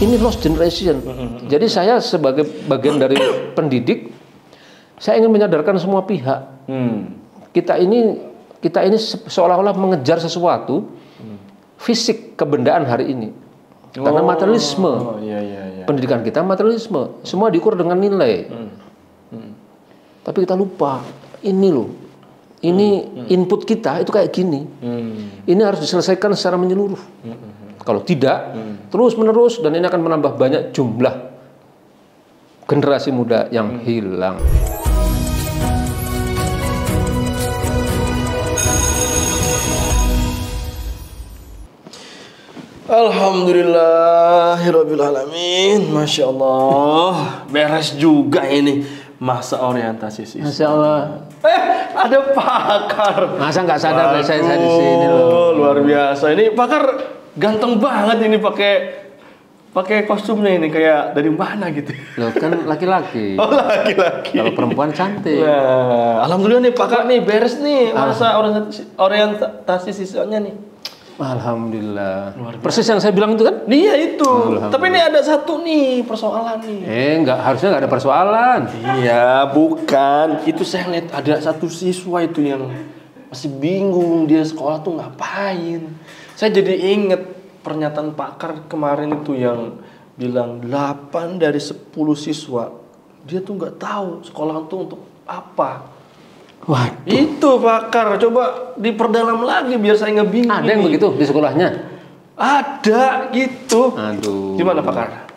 Ini lost generation. Jadi saya sebagai bagian dari pendidik, saya ingin menyadarkan semua pihak. Kita ini seolah-olah mengejar sesuatu fisik kebendaan hari ini. Karena materialisme. Pendidikan kita materialisme. Semua diukur dengan nilai. Tapi kita lupa, ini loh. Ini input kita itu kayak gini. Ini harus diselesaikan secara menyeluruh. Kalau tidak, terus-menerus, dan ini akan menambah banyak jumlah generasi muda yang hilang. Alhamdulillahirabbil alamin. Masya Allah, beres juga ini masa orientasi siswa. Masya Allah. Ada pakar. Masa nggak sadar saya di sini loh. Luar biasa. Ini pakar ganteng banget ini pakai kostumnya ini, kayak dari mana gitu. Loh kan laki-laki. Oh, laki-laki. Kalau perempuan cantik. Nah, alhamdulillah nih pakar nih beres nih masa orientasi siswanya nih. Alhamdulillah. Persis yang saya bilang itu kan? Iya itu. Tapi ini ada satu nih persoalan nih. Harusnya nggak ada persoalan. Iya, bukan. Itu saya lihat ada satu siswa itu yang masih bingung dia sekolah tuh ngapain. Saya jadi inget pernyataan pakar kemarin itu yang bilang 8 dari 10 siswa dia tuh nggak tahu sekolah tuh untuk apa. Wah, itu pakar, coba diperdalam lagi biar saya nggak bingung. Ada yang begitu di sekolahnya? Ada gitu. Aduh. Gimana pakar?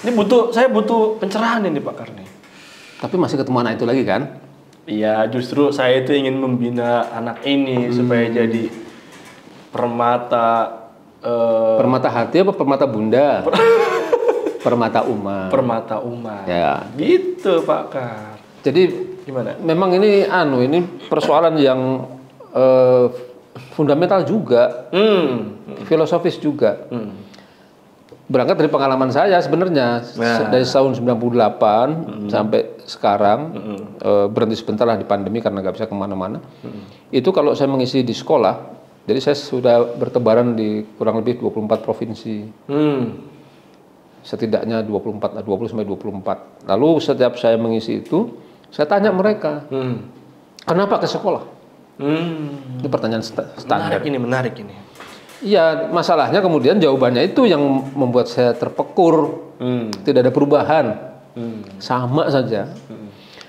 Ini saya butuh pencerahan ini pakar nih. Tapi masih ketemu anak itu lagi kan? Iya, justru saya itu ingin membina anak ini supaya jadi permata hati apa permata bunda? Permata umat. Permata umat. Ya. Gitu pakar. Jadi gimana? Memang ini persoalan yang fundamental juga, filosofis juga. Berangkat dari pengalaman saya sebenarnya dari tahun 98 sampai sekarang, berhenti sebentar lah di pandemi karena nggak bisa kemana-mana. Itu kalau saya mengisi di sekolah, jadi saya sudah bertebaran di kurang lebih 24 provinsi. Setidaknya 20 sampai 24. Lalu setiap saya mengisi itu, saya tanya mereka, kenapa ke sekolah? Itu pertanyaan standar. Menarik ini. Iya, masalahnya kemudian jawabannya itu yang membuat saya terpekur. Tidak ada perubahan, sama saja.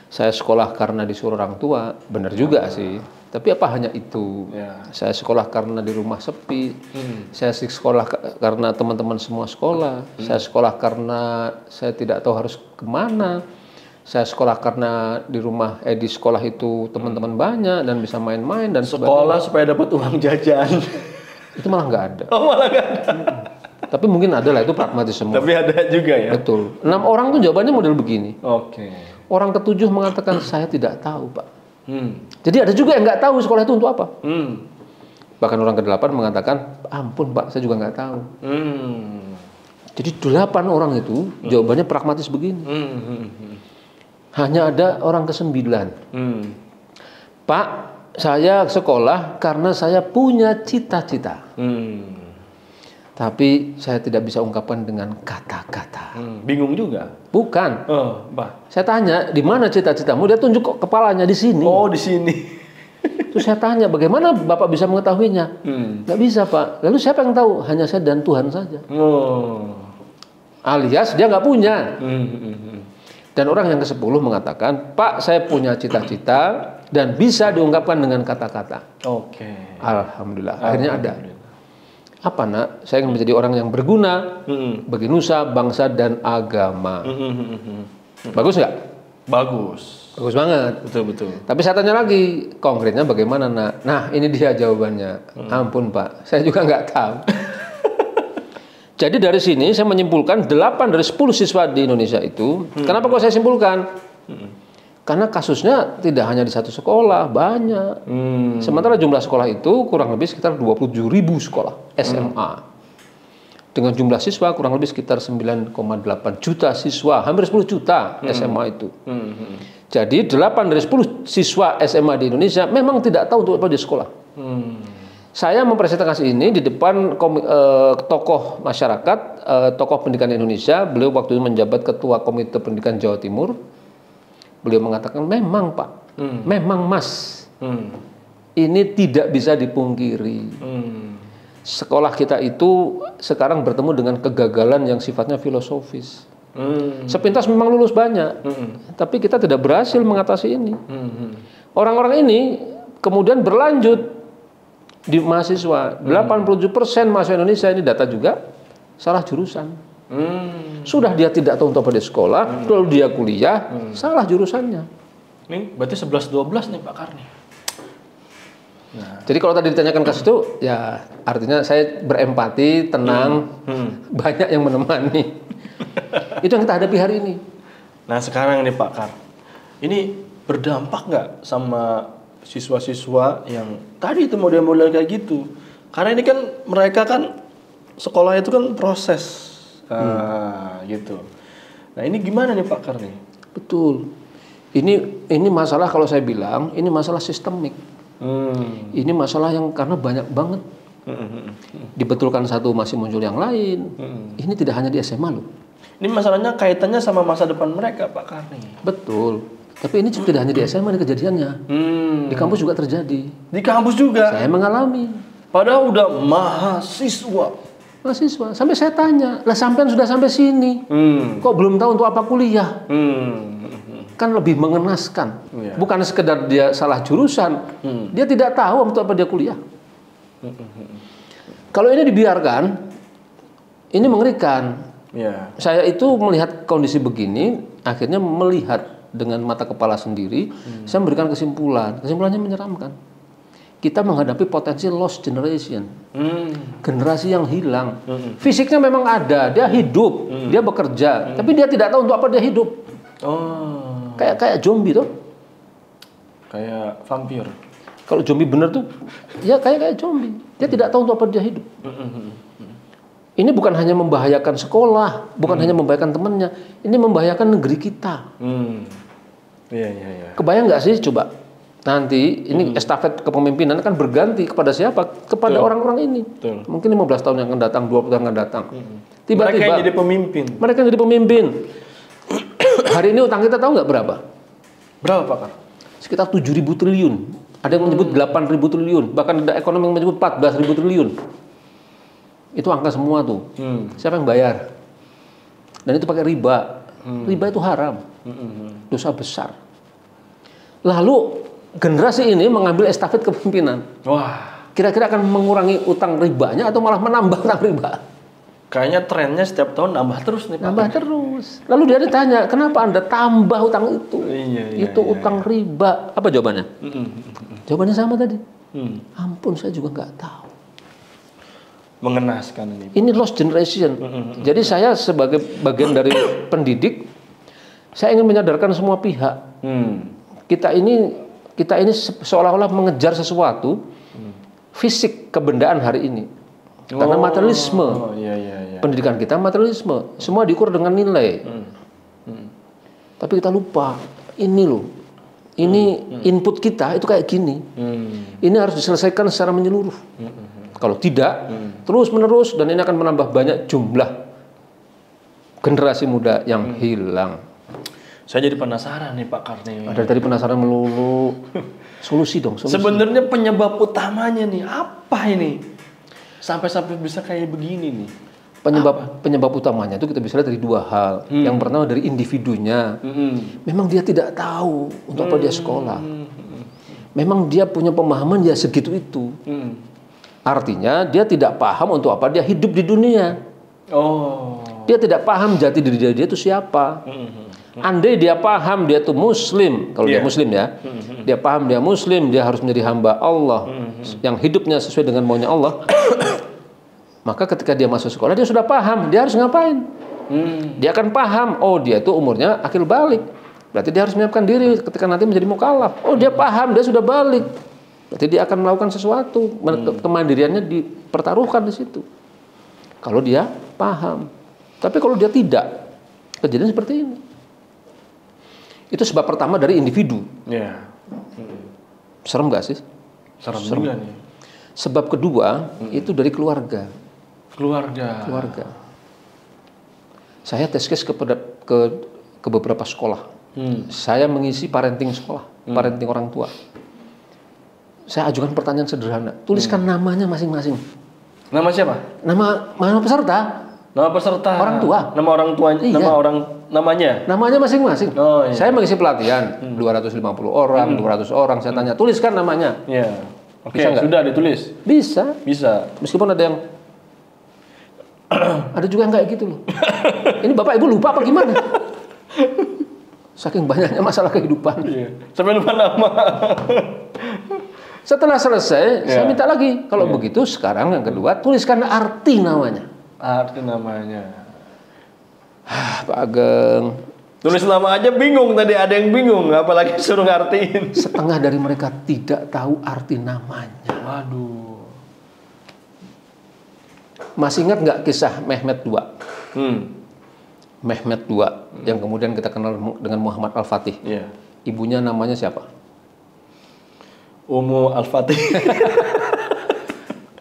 Saya sekolah karena disuruh orang tua, benar juga sih. Tapi apa hanya itu? Saya sekolah karena di rumah sepi. Saya sekolah karena teman-teman semua sekolah. Saya sekolah karena saya tidak tahu harus kemana. Saya sekolah karena di sekolah itu teman-teman banyak dan bisa main-main dan sekolah supaya dapat uang jajan. Itu malah nggak ada. Oh, malah nggak ada. Tapi mungkin ada lah, itu pragmatis semua. Tapi ada juga ya. Betul. 6 orang tuh jawabannya model begini. Oke. Orang ke-7 mengatakan saya tidak tahu, Pak. Jadi ada juga yang nggak tahu sekolah itu untuk apa. Bahkan orang ke-8 mengatakan, ampun Pak, saya juga nggak tahu. Jadi 8 orang itu jawabannya pragmatis begini. Hanya ada orang ke-9. Pak, saya sekolah karena saya punya cita-cita. Tapi saya tidak bisa ungkapkan dengan kata-kata. Bingung juga? Bukan. Pak. Saya tanya, di mana cita-citamu? Dia tunjuk kok kepalanya di sini. Oh, di sini. Terus saya tanya, bagaimana Bapak bisa mengetahuinya? Nggak bisa, Pak. Lalu siapa yang tahu? Hanya saya dan Tuhan saja. Alias dia nggak punya. Dan orang yang ke-10 mengatakan, Pak, saya punya cita-cita dan bisa diungkapkan dengan kata-kata. Oke. Alhamdulillah. Akhirnya ada. Apa nak? Saya ingin menjadi orang yang berguna bagi nusa, bangsa, dan agama. Bagus nggak? Bagus. Bagus banget. Betul. Tapi saya tanya lagi, konkretnya bagaimana nak? Nah, ini dia jawabannya. Ampun Pak, saya juga nggak tahu. Jadi dari sini saya menyimpulkan 8 dari 10 siswa di Indonesia itu, kenapa kok saya simpulkan? Karena kasusnya tidak hanya di satu sekolah, banyak. Sementara jumlah sekolah itu kurang lebih sekitar 27.000 sekolah SMA. Dengan jumlah siswa kurang lebih sekitar 9,8 juta siswa, hampir 10 juta SMA itu. Jadi 8 dari 10 siswa SMA di Indonesia memang tidak tahu untuk apa di sekolah. Saya mempresentasi ini di depan tokoh masyarakat, tokoh pendidikan Indonesia. Beliau waktu itu menjabat Ketua Komite Pendidikan Jawa Timur. Beliau mengatakan, memang Pak, memang Mas, ini tidak bisa dipungkiri. Sekolah kita itu sekarang bertemu dengan kegagalan yang sifatnya filosofis. Sepintas memang lulus banyak, tapi kita tidak berhasil mengatasi ini. Orang-orang ini kemudian berlanjut di mahasiswa. 87% mahasiswa Indonesia, ini data juga, salah jurusan. Sudah dia tidak tahu untuk apa dia sekolah, lalu dia kuliah, salah jurusannya. Ini berarti 11-12 nih Pak Karni. Nah. Jadi kalau tadi ditanyakan ke situ, ya artinya saya berempati, tenang, banyak yang menemani. Itu yang kita hadapi hari ini. Nah sekarang nih Pak Kar, ini berdampak nggak sama siswa-siswa yang tadi itu model-model kayak gitu? Karena ini kan mereka kan sekolah itu kan proses, gitu. Nah ini gimana nih Pak Kar nih? Betul. Ini masalah, kalau saya bilang ini masalah sistemik. Ini masalah yang karena banyak banget. Dibetulkan satu masih muncul yang lain. Ini tidak hanya di SMA loh. Ini masalahnya kaitannya sama masa depan mereka Pak Karni. Betul. Tapi ini tidak hanya di SMA ini kejadiannya. Di kampus juga terjadi. Di kampus juga? Saya mengalami. Padahal udah mahasiswa. Sampai saya tanya, lah sampean sudah sampai sini. Kok belum tahu untuk apa kuliah? Kan lebih mengenaskan. Bukan sekedar dia salah jurusan. Dia tidak tahu untuk apa dia kuliah. Kalau ini dibiarkan, ini mengerikan. Saya itu melihat kondisi begini, akhirnya melihat dengan mata kepala sendiri, saya memberikan kesimpulan. Kesimpulannya menyeramkan. Kita menghadapi potensi lost generation, generasi yang hilang. Fisiknya memang ada, dia hidup, dia bekerja, tapi dia tidak tahu untuk apa dia hidup. Kayak zombie tuh. Kayak vampir. Kalau zombie bener tuh, ya kayak zombie. Dia tidak tahu untuk apa dia hidup. Ini bukan hanya membahayakan sekolah, bukan hanya membahayakan temannya, ini membahayakan negeri kita. Kebayang nggak sih coba? Nanti ini estafet kepemimpinan akan berganti kepada siapa? Kepada orang-orang ini. Mungkin 15 tahun yang akan datang, 20 tahun yang akan datang. Tiba-tiba mereka yang jadi pemimpin. Mereka yang jadi pemimpin. Hari ini utang kita tahu nggak berapa? Berapa Pak Kar? Sekitar 7.000 triliun. Ada yang menyebut 8.000 triliun. Bahkan ada ekonomi yang menyebut 14.000 triliun. Itu angka semua tuh. Siapa yang bayar? Dan itu pakai riba. Riba itu haram. Dosa besar. Lalu generasi ini mengambil estafet kepemimpinan. Wah. Kira-kira akan mengurangi utang ribanya atau malah menambah utang riba? Kayaknya trennya setiap tahun nambah terus nih Pak. Nambah terus. Lalu dia ditanya, kenapa Anda tambah utang itu? Itu utang riba. Apa jawabannya? Jawabannya sama tadi. Ampun, saya juga nggak tahu. Mengenaskan ini. Ini lost generation. Jadi saya sebagai bagian dari pendidik, saya ingin menyadarkan semua pihak. Kita ini seolah-olah mengejar sesuatu fisik kebendaan hari ini. Karena materialisme. Pendidikan kita materialisme. Semua diukur dengan nilai. Tapi kita lupa, ini loh. Ini input kita itu kayak gini. Ini harus diselesaikan secara menyeluruh. Kalau tidak, terus-menerus, dan ini akan menambah banyak jumlah generasi muda yang hilang. Saya jadi penasaran nih Pak Karni. Ada tadi penasaran melulu. Solusi dong. Solusi. Sebenarnya penyebab utamanya nih apa ini? Sampai bisa kayak begini nih. Penyebab utamanya itu kita bisa lihat dari dua hal. Yang pertama dari individunya. Memang dia tidak tahu untuk apa dia sekolah. Memang dia punya pemahaman ya segitu itu. Artinya dia tidak paham untuk apa dia hidup di dunia. Dia tidak paham jati diri dia itu siapa. Andai dia paham dia itu muslim, kalau dia muslim ya, dia paham dia muslim, dia harus menjadi hamba Allah yang hidupnya sesuai dengan maunya Allah. Maka ketika dia masuk sekolah dia sudah paham dia harus ngapain. Dia akan paham, oh dia itu umurnya akil balik, berarti dia harus menyiapkan diri ketika nanti menjadi mukallaf. Oh dia paham dia sudah balik, berarti dia akan melakukan sesuatu. Kemandiriannya dipertaruhkan di situ. Kalau dia paham. Tapi kalau dia tidak, kejadian seperti ini. Itu sebab pertama dari individu. Serem gak sih? Serem juga nih. Sebab kedua itu dari keluarga. Keluarga. Saya tes case ke beberapa sekolah. Saya mengisi parenting sekolah, parenting orang tua. Saya ajukan pertanyaan sederhana. Tuliskan namanya masing-masing. Nama siapa? Nama peserta. Nama peserta. Orang tua. Nama orang tua. Iya. Namanya. Namanya masing-masing. Oh, iya. Saya mengisi pelatihan 250 orang, 200 orang. Saya tanya, tuliskan namanya. Iya. Oke, Bisa nggak? sudah ditulis. Bisa. Meskipun ada yang ada juga yang kayak gitu loh. Ini Bapak Ibu lupa apa gimana? Saking banyaknya masalah kehidupan. Iya. Sampai lupa nama. Setelah selesai, saya minta lagi. Kalau begitu, sekarang yang kedua, tuliskan arti namanya. Arti namanya. Pak Ageng. Tulis nama aja bingung tadi, ada yang bingung, apalagi suruh ngartiin. Setengah dari mereka tidak tahu arti namanya. Waduh. Masih ingat nggak kisah Mehmet II? Mehmet II, yang kemudian kita kenal dengan Muhammad Al-Fatih. Iya. Ibunya namanya siapa? Ummu Al-Fatih.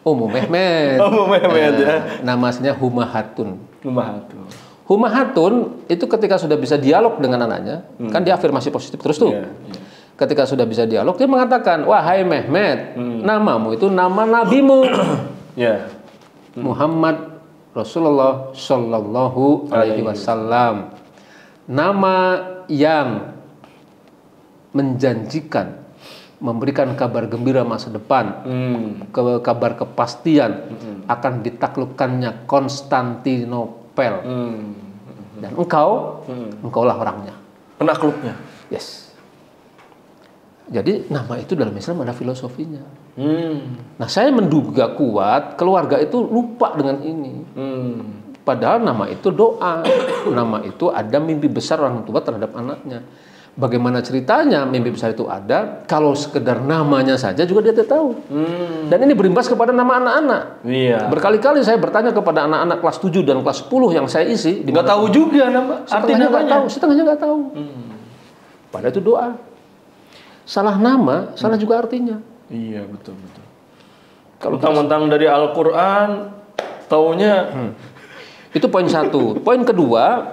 Ummu Mehmet. Ummu Mehmet ya. Nama aslinya Humahatun. Humahatun. Humahatun itu ketika sudah bisa dialog dengan anaknya, kan dia afirmasi positif terus tuh. Iya. Ketika sudah bisa dialog, dia mengatakan, wahai Mehmet, namamu itu nama nabimu. Iya. Muhammad Rasulullah Shallallahu Alaihi Wasallam. Nama yang menjanjikan, memberikan kabar gembira masa depan, kabar kepastian akan ditaklukkannya Konstantinopel. Dan engkaulah orangnya. Penakluknya. Yes. Jadi nama itu dalam Islam ada filosofinya. Nah, saya menduga kuat keluarga itu lupa dengan ini. Padahal nama itu doa. Nama itu ada mimpi besar orang tua terhadap anaknya. Bagaimana ceritanya mimpi besar itu ada? Kalau sekedar namanya saja juga dia tidak tahu. Dan ini berimbas kepada nama anak-anak. Iya. Berkali-kali saya bertanya kepada anak-anak kelas 7 dan kelas 10 yang saya isi. Nggak tahu juga nama. Setengahnya nggak tahu. Padahal itu doa. Salah nama, salah juga artinya. Iya, betul. Kalau mentang-mentang dari Al-Quran, taunya itu poin satu. Poin kedua,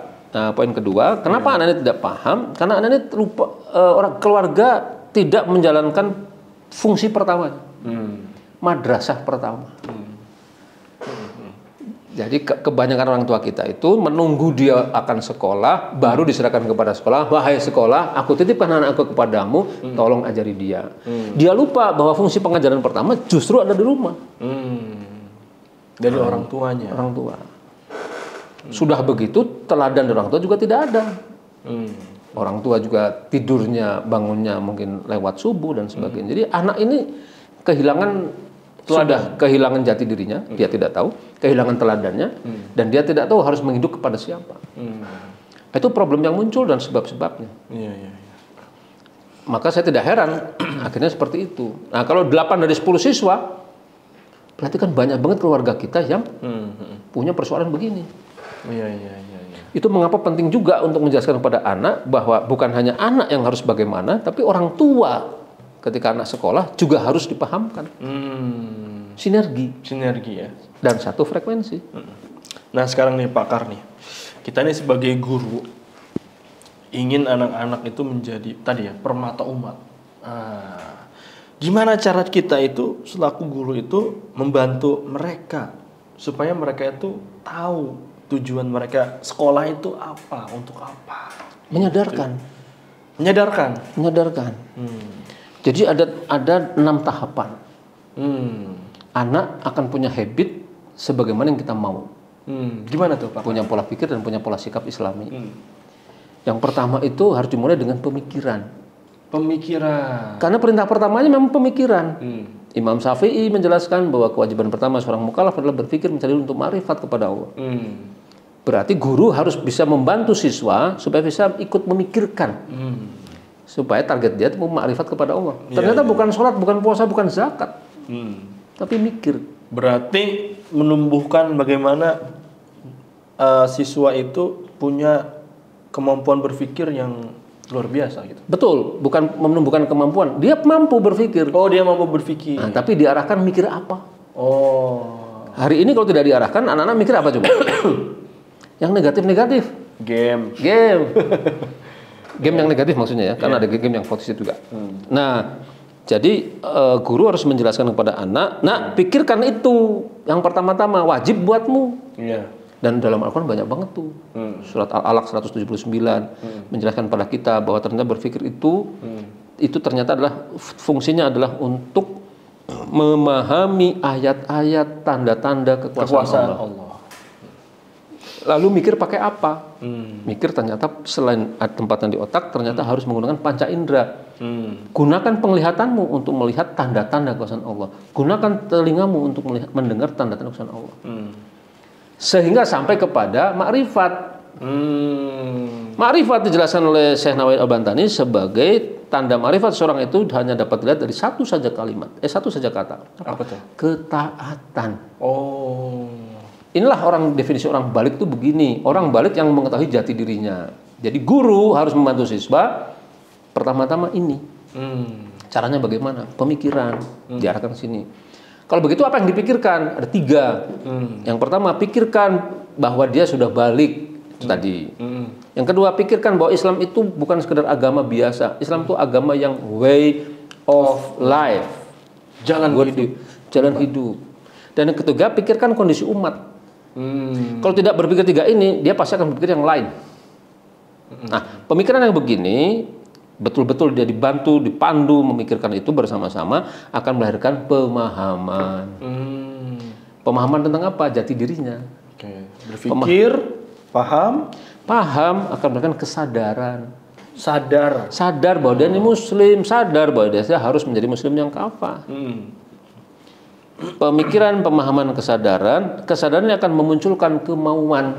kenapa anak ini tidak paham? Karena anak ini lupa, orang keluarga tidak menjalankan fungsi pertama, madrasah pertama. Jadi kebanyakan orang tua kita itu menunggu dia akan sekolah, baru diserahkan kepada sekolah. Wahai sekolah, aku titipkan anakku kepadamu, tolong ajari dia. Dia lupa bahwa fungsi pengajaran pertama justru ada di rumah. Dari orang tuanya. Orang tua. Sudah begitu, teladan dari orang tua juga tidak ada. Orang tua juga tidurnya, bangunnya mungkin lewat subuh dan sebagainya. Jadi anak ini kehilangan jati dirinya, dia tidak tahu, kehilangan teladannya, dan dia tidak tahu harus menghidup kepada siapa. Itu problem yang muncul dan sebab-sebabnya. Iya. Maka saya tidak heran, akhirnya seperti itu. Nah, kalau 8 dari 10 siswa, berarti kan banyak banget keluarga kita yang punya persoalan begini. Iya. Itu mengapa penting juga untuk menjelaskan kepada anak bahwa bukan hanya anak yang harus bagaimana, tapi orang tua ketika anak sekolah juga harus dipahamkan. Sinergi Ya. Dan satu frekuensi. Nah, sekarang nih Pakar nih, kita nih sebagai guru ingin anak-anak itu menjadi tadi ya permata umat. Gimana cara kita itu selaku guru itu membantu mereka supaya mereka itu tahu tujuan mereka sekolah itu apa, untuk apa? Menyadarkan. Jadi ada 6 tahapan. Anak akan punya habit sebagaimana yang kita mau. Gimana tuh Pak? Punya pola pikir dan punya pola sikap Islami. Yang pertama itu harus dimulai dengan pemikiran. Karena perintah pertamanya memang pemikiran. Imam Syafi'i menjelaskan bahwa kewajiban pertama seorang mukallaf adalah berpikir mencari untuk ma'rifat kepada Allah. Berarti guru harus bisa membantu siswa supaya bisa ikut memikirkan. Supaya target dia itu ma'rifat kepada Allah. Ternyata bukan sholat, bukan puasa, bukan zakat. Tapi mikir. Berarti menumbuhkan bagaimana siswa itu punya kemampuan berpikir yang Luar biasa gitu. Betul, bukan menumbuhkan kemampuan. Dia mampu berpikir. Oh, dia mampu berpikir. Nah, tapi diarahkan mikir apa? Oh. Hari ini kalau tidak diarahkan, anak-anak mikir apa coba? Yang negatif-negatif. Game. Game yang negatif maksudnya ya, karena ada game yang positif juga. Nah, jadi guru harus menjelaskan kepada anak, nak pikirkan itu yang pertama-tama wajib buatmu. Iya. Dan dalam Al-Quran banyak banget tuh. Surat Al-Alaq 179 menjelaskan pada kita bahwa ternyata berpikir itu ternyata adalah fungsinya adalah untuk memahami ayat-ayat tanda-tanda kekuasaan Allah. Lalu mikir pakai apa? Mikir ternyata selain tempatan di otak ternyata harus menggunakan panca indera. Gunakan penglihatanmu untuk melihat tanda-tanda kekuasaan Allah. Gunakan telingamu untuk mendengar tanda-tanda kekuasaan Allah. Sehingga sampai kepada makrifat. Makrifat dijelaskan oleh Syekh Nawawi Al-Bantani sebagai tanda makrifat seorang itu hanya dapat dilihat dari satu saja kata. Apa tuh? Ketaatan. Oh. Inilah definisi orang balik itu begini. Orang balik yang mengetahui jati dirinya. Jadi guru harus membantu siswa pertama-tama ini. Caranya bagaimana? Pemikiran diarahkan ke sini. Kalau begitu apa yang dipikirkan? Ada 3. Yang pertama, pikirkan bahwa dia sudah balik tadi. Yang kedua, pikirkan bahwa Islam itu bukan sekedar agama biasa. Islam itu agama yang way of life. Jalan hidup. Dan yang ketiga, pikirkan kondisi umat. Kalau tidak berpikir 3 ini, dia pasti akan berpikir yang lain. Nah, pemikiran yang begini betul-betul dia dipandu memikirkan itu bersama-sama akan melahirkan pemahaman. Pemahaman tentang apa? Jati dirinya. Berpikir, paham akan melahirkan kesadaran. Sadar Bahwa dia ini muslim, sadar bahwa dia harus menjadi muslim yang kafah. Pemikiran, pemahaman, kesadaran ini akan memunculkan kemauan.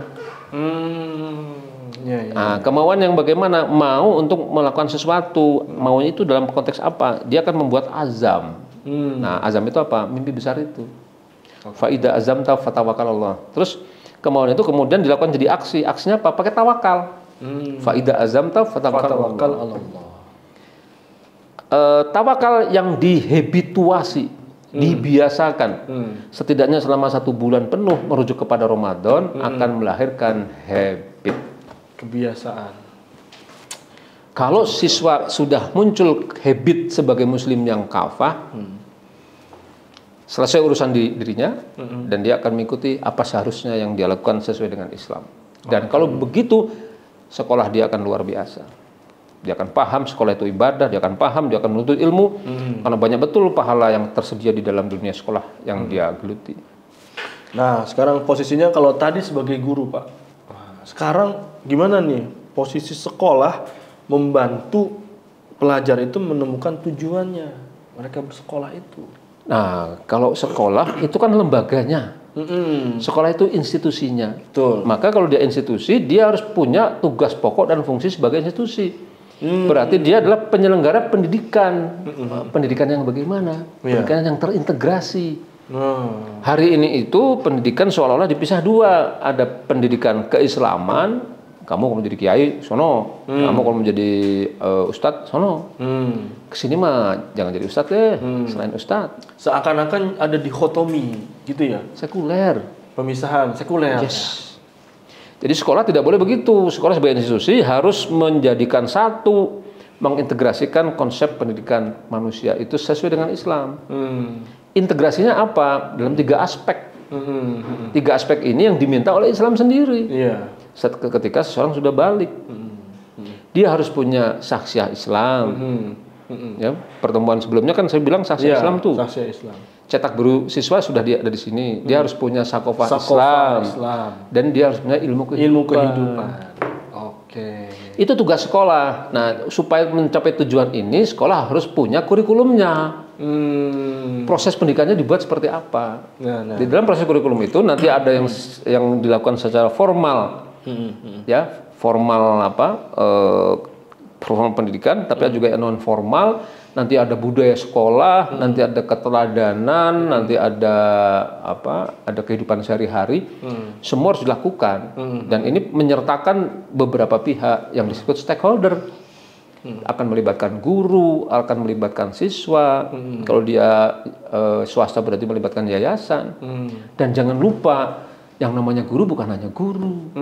Nah, kemauan yang bagaimana? Mau untuk melakukan sesuatu. Mau itu dalam konteks apa? Dia akan membuat azam. Nah, azam itu apa? Mimpi besar itu. Fa idza azamta fatawakkal Allah. Terus kemauan itu kemudian dilakukan jadi aksi. Aksinya apa? Pakai tawakal. Fa idza azamta fatawakkal Allah. Tawakal yang dihabituasi, dibiasakan. Setidaknya selama 1 bulan penuh merujuk kepada Ramadan akan melahirkan habit. Kebiasaan. Kalau siswa sudah muncul habit sebagai muslim yang kafah, selesai urusan dirinya, dan dia akan mengikuti apa seharusnya yang dia lakukan sesuai dengan Islam. Dan kalau begitu, sekolah dia akan luar biasa. Dia akan paham sekolah itu ibadah, dia akan paham, dia akan menuntut ilmu, karena banyak betul pahala yang tersedia di dalam dunia sekolah yang dia geluti. Nah, sekarang posisinya kalau tadi sebagai guru, Pak. Sekarang gimana nih posisi sekolah membantu pelajar itu menemukan tujuannya mereka bersekolah itu? Nah, kalau sekolah itu kan lembaganya. Sekolah itu institusinya. Betul. Maka kalau dia institusi, dia harus punya tugas pokok dan fungsi sebagai institusi. Berarti dia adalah penyelenggara pendidikan. Pendidikan yang bagaimana? Pendidikan yang terintegrasi. Hari ini itu pendidikan seolah-olah dipisah 2. Ada pendidikan keislaman, kamu kalau menjadi kiai, sono. Kamu kalau menjadi ustadz, sono. Kesini mah jangan jadi ustadz deh, selain ustadz. Seakan-akan ada dikotomi, gitu ya? Sekuler. Pemisahan, sekuler. Yes. Jadi sekolah tidak boleh begitu. Sekolah sebagai institusi harus menjadikan satu, mengintegrasikan konsep pendidikan manusia itu sesuai dengan Islam. Integrasinya apa? Dalam 3 aspek. 3 aspek ini yang diminta oleh Islam sendiri. Ketika seseorang sudah balik, dia harus punya saksiah Islam. Ya, pertemuan sebelumnya kan saya bilang saksiah Islam tuh. Saksiah Islam. Cetak biru siswa sudah ada di sini. Dia harus punya sakofah Islam. Dan dia harus punya ilmu kehidupan. Oke. Itu tugas sekolah. Nah, supaya mencapai tujuan ini, sekolah harus punya kurikulumnya. Proses pendidikannya dibuat seperti apa? Di dalam proses kurikulum itu nanti ada yang dilakukan secara formal, ya formal formal pendidikan, tapi juga yang non formal. Nanti ada budaya sekolah, nanti ada keteladanan, nanti ada ada kehidupan sehari-hari. Semua harus dilakukan, dan ini menyertakan beberapa pihak yang disebut stakeholder. akan melibatkan guru, akan melibatkan siswa. Kalau dia swasta berarti melibatkan yayasan. Dan jangan lupa yang namanya guru bukan hanya guru,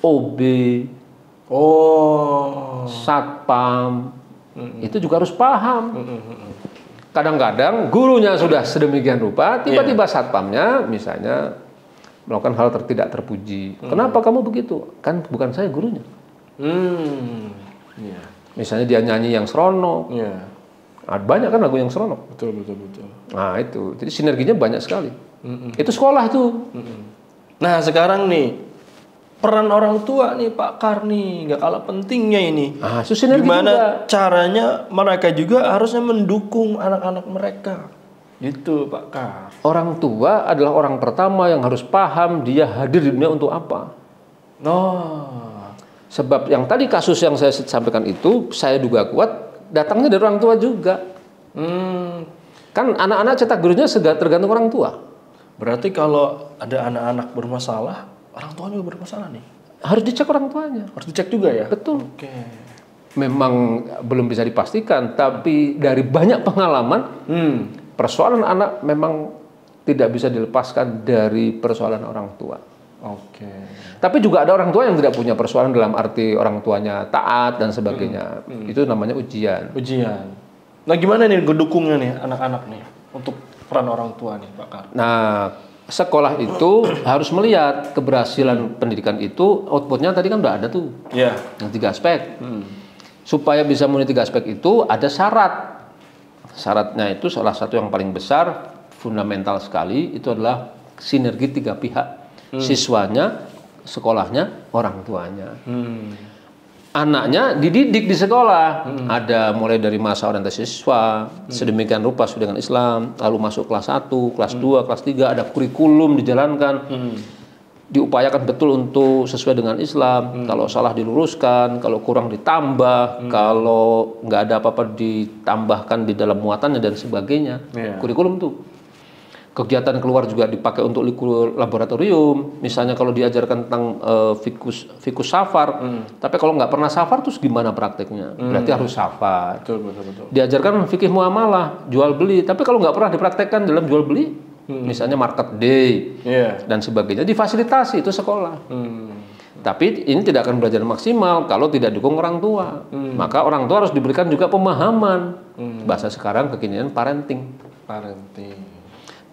OB, satpam, itu juga harus paham. Kadang-kadang gurunya sudah sedemikian rupa, tiba-tiba satpamnya misalnya melakukan hal tidak terpuji. Kenapa kamu begitu? Kan bukan saya gurunya. Misalnya dia nyanyi yang seronok. Banyak kan lagu yang seronok. Betul. Nah itu, jadi sinerginya banyak sekali. Itu sekolah itu. Nah sekarang nih peran orang tua nih Pak Kar nih nggak kalah pentingnya ini. Itu sinergi gimana juga. Caranya mereka juga harusnya mendukung anak-anak mereka. Gitu Pak Kar. Orang tua adalah orang pertama yang harus paham dia hadir di dunia untuk apa. Sebab yang tadi kasus yang saya sampaikan itu, saya duga kuat datangnya dari orang tua juga. Kan anak-anak cetak gurunya tergantung orang tua. Berarti kalau ada anak-anak bermasalah, orang tua juga bermasalah nih? Harus dicek orang tuanya. Harus dicek juga ya? Betul. Memang belum bisa dipastikan, tapi dari banyak pengalaman, persoalan anak memang tidak bisa dilepaskan dari persoalan orang tua. Tapi juga ada orang tua yang tidak punya persoalan dalam arti orang tuanya taat dan sebagainya. Itu namanya ujian. Nah gimana nih ngedukungnya nih anak-anak nih untuk peran orang tua nih Pak Kar? Nah sekolah itu harus melihat keberhasilan pendidikan itu, outputnya tadi kan udah ada tuh. Yang 3 aspek. Supaya bisa memenuhi 3 aspek itu ada syarat. Syaratnya itu salah satu yang paling besar, fundamental sekali, itu adalah sinergi 3 pihak. Siswanya, sekolahnya, orang tuanya. Anaknya dididik di sekolah. Ada mulai dari masa orientasi siswa, sedemikian rupa sesuai dengan Islam, lalu masuk kelas 1, kelas 2, kelas 3, ada kurikulum dijalankan. Diupayakan betul untuk sesuai dengan Islam. Kalau salah diluruskan, kalau kurang ditambah, kalau nggak ada apa-apa ditambahkan di dalam muatannya dan sebagainya. Kurikulum tuh. Kegiatan keluar juga dipakai untuk laboratorium. Misalnya kalau diajarkan tentang fikus safar, tapi kalau nggak pernah safar terus gimana prakteknya? Berarti harus safar. Betul. Diajarkan fikih muamalah, jual beli, tapi kalau nggak pernah dipraktekkan dalam jual beli, misalnya market day dan sebagainya, difasilitasi itu sekolah. Tapi ini tidak akan belajar maksimal kalau tidak dukung orang tua. Maka orang tua harus diberikan juga pemahaman. Bahasa sekarang kekinian parenting.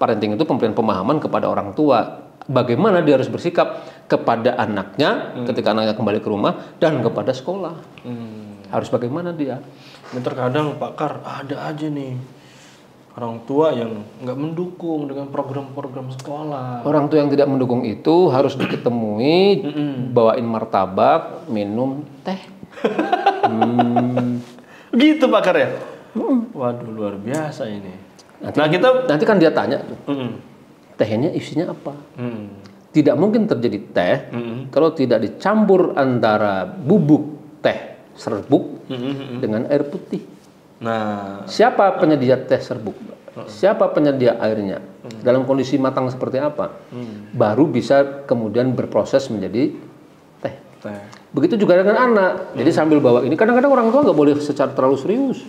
Parenting itu pemberian pemahaman kepada orang tua. Bagaimana dia harus bersikap kepada anaknya ketika anaknya kembali ke rumah dan kepada sekolah. Harus bagaimana dia. Dan terkadang Pak Kar ada aja nih orang tua yang nggak mendukung dengan program-program sekolah. Orang tua yang tidak mendukung itu harus diketemui, bawain martabak, minum teh. Gitu Pak Kar ya? Waduh luar biasa ini. Nanti kan dia tanya tuh, tehnya isinya apa? Tidak mungkin terjadi teh kalau tidak dicampur antara bubuk teh serbuk dengan air putih. Nah, siapa penyedia teh serbuk? Siapa penyedia airnya? Dalam kondisi matang seperti apa? Baru bisa kemudian berproses menjadi teh. Begitu juga dengan anak. Jadi sambil bawa ini, kadang-kadang orang tua nggak boleh secara terlalu serius.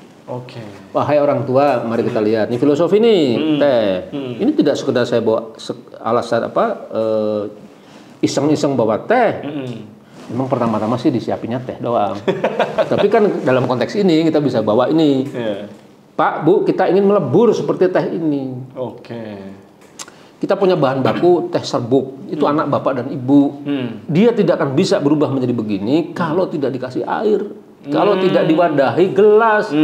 Wahai orang tua, mari kita lihat. Ini filosofi nih, teh. Ini tidak sekedar saya bawa alasan iseng-iseng bawa teh. Memang pertama-tama sih disiapinnya teh doang. Tapi kan dalam konteks ini kita bisa bawa ini. Pak, Bu, kita ingin melebur seperti teh ini. Kita punya bahan baku teh serbuk. Itu anak bapak dan ibu. Dia tidak akan bisa berubah menjadi begini kalau tidak dikasih air. Kalau tidak diwadahi gelas.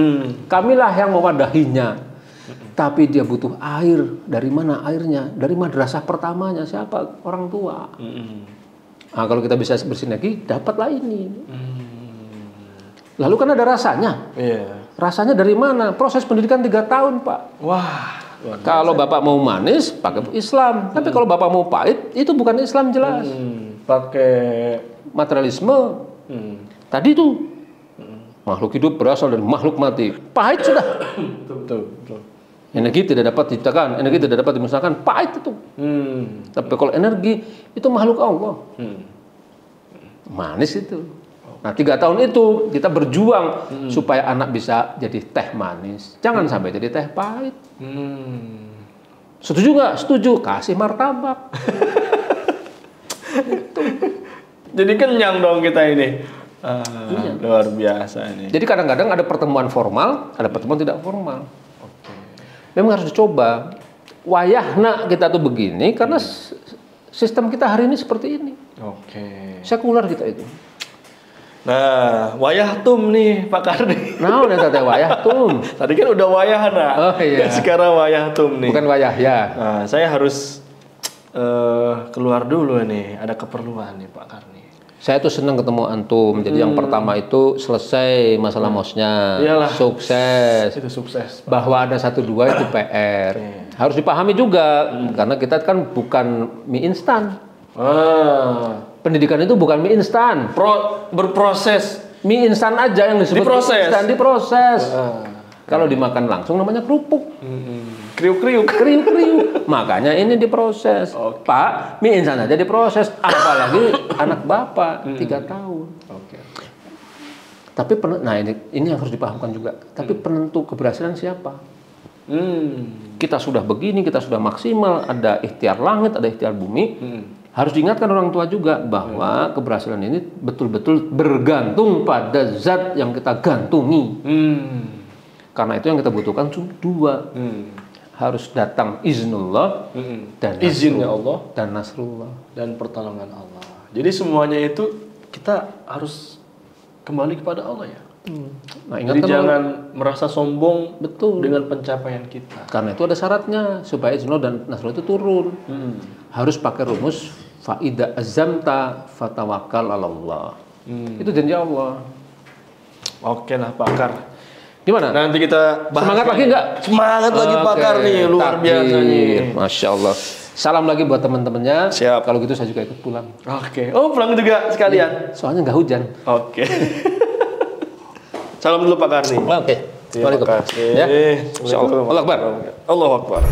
Kamilah yang mewadahinya. Tapi dia butuh air. Dari mana airnya? Dari madrasah pertamanya. Siapa? Orang tua. Nah, kalau kita bisa bersinergi, dapatlah ini. Lalu kan ada rasanya. Rasanya dari mana? Proses pendidikan 3 tahun, Pak. Kalau bapak mau manis, pakai Islam. Tapi kalau bapak mau pahit, itu bukan Islam jelas. Pakai materialisme. Tadi tuh makhluk hidup berasal dari makhluk mati. Pahit sudah. Betul. Energi tidak dapat diciptakan, energi tidak dapat dimusnahkan. Pahit itu. Tapi kalau energi itu makhluk Allah. Manis itu. Nah 3 tahun itu kita berjuang supaya anak bisa jadi teh manis. Jangan sampai jadi teh pahit. Setuju nggak? Setuju. Kasih martabak. Jadi kenyang dong kita ini. Luar biasa ini. Jadi kadang-kadang ada pertemuan formal, ada pertemuan tidak formal. Memang harus dicoba. Wayahna kita tuh begini karena sistem kita hari ini seperti ini. Sekuler kita itu. Nah, wayah tum nih Pak Karni. Nah, udah teh wayah tum. Tadi kan udah wayahna. Oh iya. Sekarang wayah tum nih. Bukan wayah ya. Nah, saya harus keluar dulu nih. Ada keperluan nih Pak Karni. Saya tuh senang ketemu antum. Jadi yang pertama itu selesai masalah mosnya. Iyalah. Sukses. Itu sukses. Pak. Bahwa ada 1-2 itu PR. Harus dipahami juga karena kita kan bukan mie instan. Pendidikan itu bukan mie instan. Berproses. Mie instan aja yang disebut Diproses. instan diproses. Kalau dimakan langsung namanya kerupuk. Kriuk-kriuk. Kriuk-kriuk. Makanya ini diproses. Pak, mie instan aja diproses. Apalagi anak bapak 3 tahun. Tapi nah ini yang harus dipahamkan juga. Tapi penentu keberhasilan siapa? Kita sudah begini, kita sudah maksimal. Ada ikhtiar langit, ada ikhtiar bumi. Harus diingatkan orang tua juga bahwa keberhasilan ini betul-betul bergantung pada zat yang kita gantungi. Karena itu yang kita butuhkan cuma 2. Harus datang iznullah dan izinnya Allah dan nasrullah dan pertolongan Allah. Jadi semuanya itu kita harus kembali kepada Allah ya. Nah, jadi jangan merasa sombong betul dengan pencapaian kita. Karena itu ada syaratnya supaya iznullah dan nasrullah itu turun. Harus pakai rumus faida azamta fatawakkal 'alallah. Itu janji Allah. Oke lah Pakar. Gimana? Nanti kita bahas. Semangat lagi nggak? Semangat lagi Pakar nih, luar biasa nih. Masya Allah. Salam lagi buat teman-temannya. Siap. Kalau gitu saya juga ikut pulang. Oke. Oh pulang juga sekalian. Soalnya nggak hujan. Oke. Salam dulu Pak Karni. Oke. Terima kasih. Ya. Insyaallah. Allahu Akbar. Allahu Akbar.